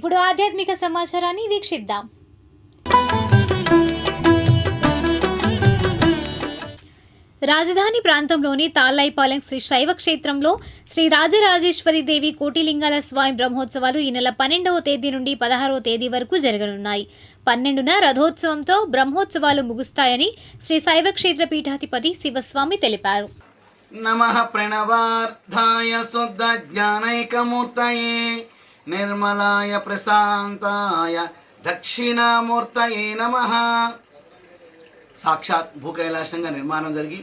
ఇప్పుడు ఆధ్యాత్మిక సమాచారాన్ని వీక్షిద్దాం. రాజధాని ప్రాంతంలోని తాళ్లైపాలెం శ్రీ శైవ క్షేత్రంలో శ్రీ రాజరాజేశ్వరి దేవి కోటిలింగాల స్వామి బ్రహ్మోత్సవాలు ఈ నెల 12వ తేదీ నుండి 16వ తేదీ వరకు జరగనున్నాయి. 12న రథోత్సవంతో బ్రహ్మోత్సవాలు ముగుస్తాయని శ్రీ శైవ క్షేత్ర పీఠాధిపతి శివస్వామి తెలిపారు. నమః ప్రణవార్థాయ శుద్ధ జ్ఞానైకమూర్తయే నిర్మలాయ ప్రశాంతాయ దక్షిణామూర్తయే నమః. సాక్షాత్ భూకైలాసంగా నిర్మాణం జరిగి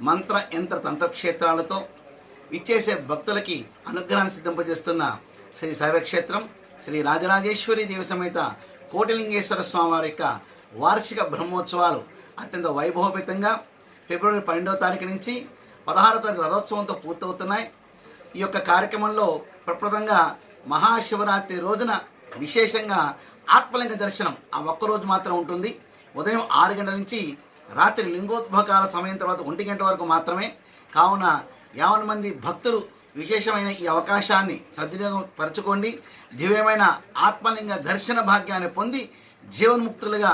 మంత్ర యంత్ర తంత్రక్షేత్రాలతో ఇచ్చేసే భక్తులకి అనుగ్రహాన్ని సిద్ధింపజేస్తున్న శ్రీ శైవక్షేత్రం శ్రీ రాజరాజేశ్వరి దేవి సమేత కోటిలింగేశ్వర స్వామివారి యొక్క వార్షిక బ్రహ్మోత్సవాలు అత్యంత వైభవపేతంగా ఫిబ్రవరి 12వ తారీఖు నుంచి 16వ తారీఖు రథోత్సవంతో పూర్తవుతున్నాయి. ఈ యొక్క కార్యక్రమంలో ప్రప్రదంగా మహాశివరాత్రి రోజున విశేషంగా ఆత్మలింగ దర్శనం ఆ ఒక్కరోజు మాత్రం ఉంటుంది. ఉదయం 6 గంటల నుంచి రాత్రి లింగోద్భవకాల సమయం తర్వాత 1 గంట వరకు మాత్రమే. కావున 50 మంది భక్తులు విశేషమైన ఈ అవకాశాన్ని సద్వినియోగం పరచుకోండి. దివ్యమైన ఆత్మలింగ దర్శన భాగ్యాన్ని పొంది జీవన్ముక్తులుగా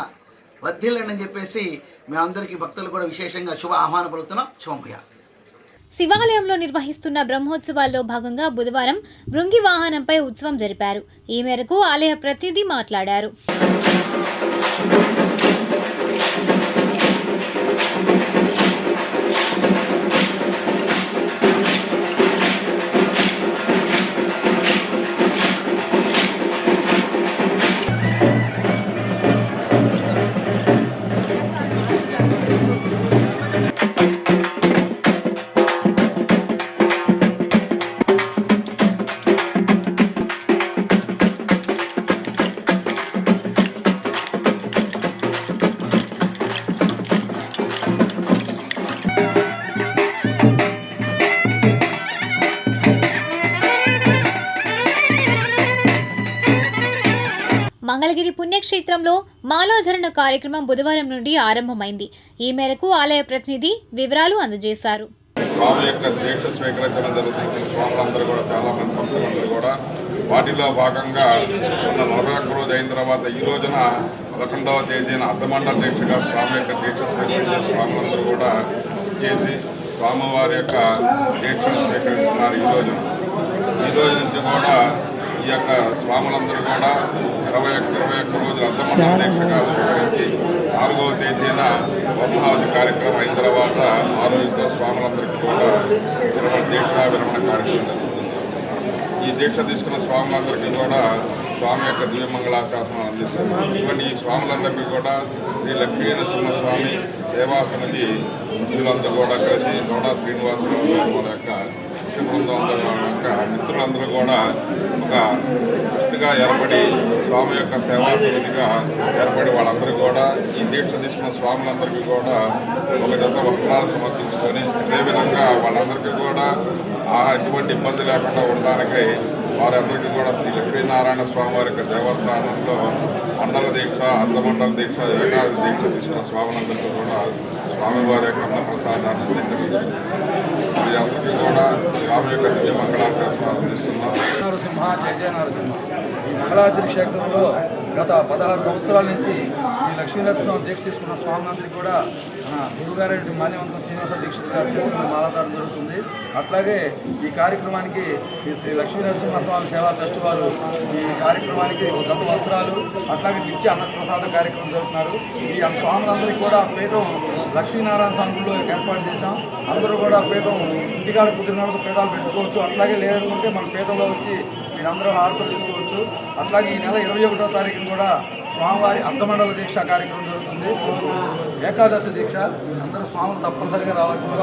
వర్ధిల్లండి అని చెప్పేసి మేమందరికీ భక్తులు కూడా విశేషంగా శుభ ఆహ్వానం పలుకుతున్నాం. శుభంభూయ. శివాలయంలో నిర్వహిస్తున్న బ్రహ్మోత్సవాల్లో భాగంగా బుధవారం భృంగి వాహనంపై ఉత్సవం జరిపారు. ఈ మేరకు ఆలయ ప్రతినిధి మాట్లాడారు. మంగళగిరి పుణ్యక్షేత్రంలో మాలాధరణ కార్యక్రమం బుధవారం నుండి ఆరంభమైంది. ఈ మేరకు ఆలయ ప్రతినిధి వివరాలు అందజేశారు. స్వామి యొక్క దీక్ష స్వీకరించడం జరుగుతుంది. స్వాములందరూ కూడా చాలా మంది భక్తులందరూ కూడా వాటిలో భాగంగా ఉన్న 41 రోజు అయిన తర్వాత ఈ రోజున 11వ తేదీన అర్ధమండల దీక్షగా స్వామి యొక్క దీక్ష స్వీకరించే స్వాములందరూ కూడా చేసి స్వామివారి యొక్క దీక్షను స్వీకరిస్తున్నారు. ఈ రోజు నుంచి కూడా ఈ యొక్క స్వాములందరూ కూడా 21 రోజులు అర్ధమండల దీక్షగా స్వీకరించి 4వ తేదీన బ్రహ్మావతి కార్యక్రమం అయిన తర్వాత ఆ రోజుతో స్వాములందరికీ కూడా దీక్షా విరమణ కార్యక్రమం జరుగుతుంది. ఈ దీక్ష తీసుకున్న స్వాములందరికీ కూడా స్వామి యొక్క దివ్యమంగళాశాసనం అందిస్తున్నారు. ఇవన్నీ ఈ స్వాములందరికీ కూడా శ్రీ లక్ష్మీనరసింహస్వామి సేవా సమితి సభ్యులందరూ కూడా కలిసి తోడా శ్రీనివాసరావు వాళ్ళ యొక్క బృందం యొక్క మిత్రులందరూ కూడా ఒక దృష్టిగా ఏర్పడి స్వామి యొక్క సేవా సమితిగా ఏర్పడి వాళ్ళందరూ కూడా ఈ దీక్ష తీసుకున్న స్వాములందరికీ కూడా ఒక జత వస్త్రాలు సమర్పించుకొని అదేవిధంగా వాళ్ళందరికీ కూడా ఎటువంటి ఇబ్బంది లేకుండా ఉండడానికి వారందరికీ కూడా శ్రీ లక్ష్మీనారాయణ స్వామి వారి యొక్క దేవస్థానంలో మండల దీక్ష అర్ధమండల దీక్ష ఏకాదశి దీక్ష తీసుకున్న స్వాములందరికీ కూడా స్వామివారి యొక్క అన్నప్రసాదాన్ని అందించగలుగుతుంది. అందరికీ కూడా స్వామి యొక్క దివ్య మంగళాశాసనాలు అందిస్తున్నాం. నరసింహ జయ జయ నరసింహ. ఈ మంగళాద్రి క్షేత్రంలో గత 16 సంవత్సరాల నుంచి ఈ లక్ష్మీనరసింహ దీక్ష తీసుకున్న స్వామినందరికీ కూడా మన గురుగారి మాన్యవంతం శ్రీనివాస దీక్షిత్ గారు చేతుల్లో మాలాధారం జరుగుతుంది. అట్లాగే ఈ కార్యక్రమానికి ఈ శ్రీ లక్ష్మీనరసింహస్వామి సేవా ట్రస్ట్ వారు ఈ కార్యక్రమానికి గత వస్త్రాలు అట్లాగే నిత్య అన్నప్రసాద కార్యక్రమం జరుగుతున్నారు. ఈ స్వాములందరికీ కూడా పీఠం లక్ష్మీనారాయణ స్వామిలో ఏర్పాటు చేశాం. అందరూ కూడా పీఠం ఇంటికాడ కుదిరినప్పుడు పీఠాలు పెట్టుకోవచ్చు. అట్లాగే లేదనుకుంటే మన పీఠంలో వచ్చి మీరందరూ హారతలు తీసుకోవచ్చు. అట్లాగే ఈ నెల 21వ తారీఖున కూడా స్వామివారి అర్ధమండల దీక్ష కార్యక్రమం జరుగుతుంది. ఏకాదశి దీక్ష అందరూ స్వాములు తప్పనిసరిగా రావాల్సిందిగా